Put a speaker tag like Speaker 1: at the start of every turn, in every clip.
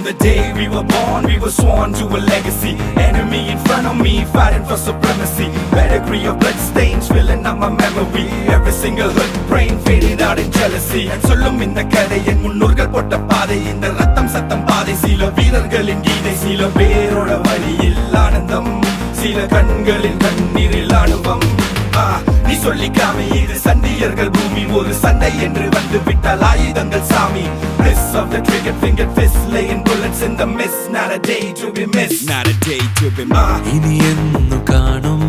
Speaker 1: the day we were born, we were sworn to a legacy. Enemy in front of me, fighting for supremacy. Pedigree of blood stains filling up my memory. Every single hood brain fading out in jealousy. சொல்லும் இந்த கதை என் முன்னோர்கள் போட்ட பாதை. இந்த ரத்தம் சத்தம் பாதை. சில வீரர்களின் கீதை, சில பேரோட வழியில் ஆனந்தம், சில கண்களில் கண்ணீரில் ஆணுவம். நீ சொல்லிக்காம இது சண்டியர்கள் பூமி, ஒரு சண்டை என்று வந்து விட்டால் ஆயுதங்கள் சாமி. Bliss of the trigger finger fist, laying bullets in the mist. Not a day to be missed, not a day to be missed.
Speaker 2: ഇനി എന്നു കാണും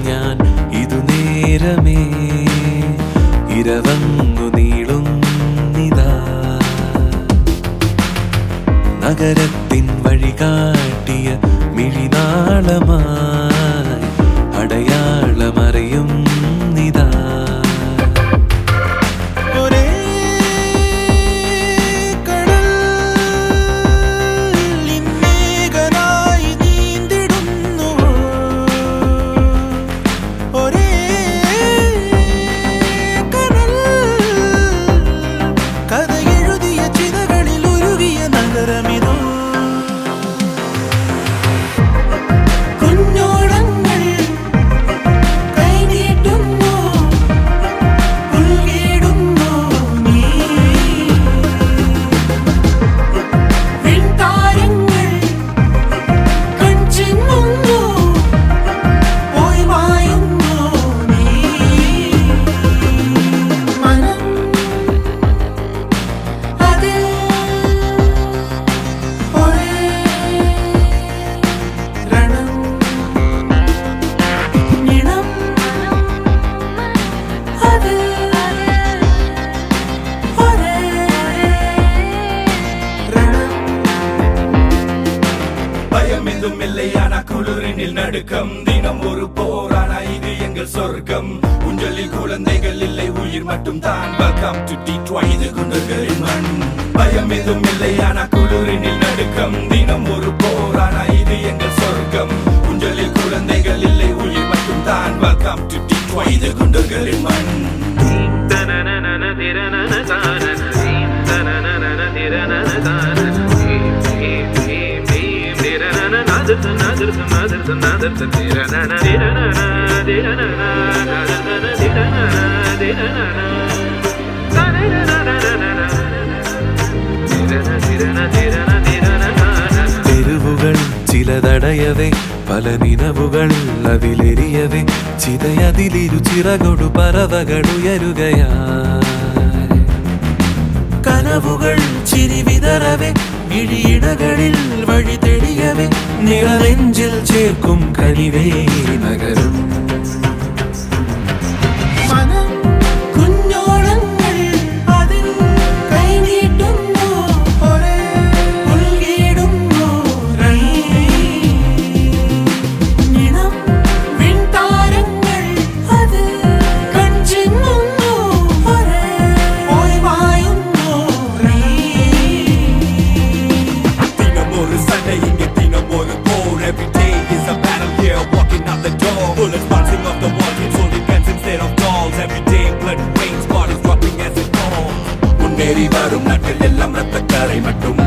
Speaker 2: ഞാൻ ഇതു നേരമേ, ഇരവന്നു നീളുന്നിതാ. നഗരത്തിൻ വഴി കാട്ടിയ മിഴിനാളമായി അടയാളമറിയും നിതാ. ഒരേ കടൽ ഇന്നേകനായി നീന്തിടുന്നു, ഒരേ കടൽ കഥ എഴുതിയ ചിതകളിൽ ഉരുകിയ നഗരമിതോ.
Speaker 1: குளிரினில் நடுக்கம், தினம் ஒரு போரான இது எங்கள் சொர்க்கம். ஊஞ்சலில் குழந்தைகள் இல்லை, உயிர் மட்டும் தான். வெல்கம் டு டீட்ராய்ட், இது குண்டர்களின் மண். பயம் எதுவும் இல்லை ஆனா குளிரினில் நடுக்கம், தினம் ஒரு போரான இது எங்கள் சொர்க்கம். ஊஞ்சலில் குழந்தைகள் இல்லை, உயிர் மட்டும் தான். வெல்கம் டு டீட்ராய்ட், இது குண்டர்களின் மண்.
Speaker 2: തെരുവുകൾ ചിലതടയവേ, പല നിലവുകൾ അതിലെരിയവേ, ചിതയതിലിരു ചിറകൊടു പറവകളുയരുകയായി. കനവുകൾ ചിരി വിതറവേ, ഇഴിയിടകളിൽ വഴി തെളിയവേ, നിറനെഞ്ചിൽ ചേർക്കും കനിവേ നഗരം.
Speaker 1: Bullets bouncing off the wall, kids holding guns instead of dolls. Every day blood rains, bodies dropping as it falls. முன்னேறி வரும் நாட்கள் எல்லாம் ரத்தக்கரை மட்டும்.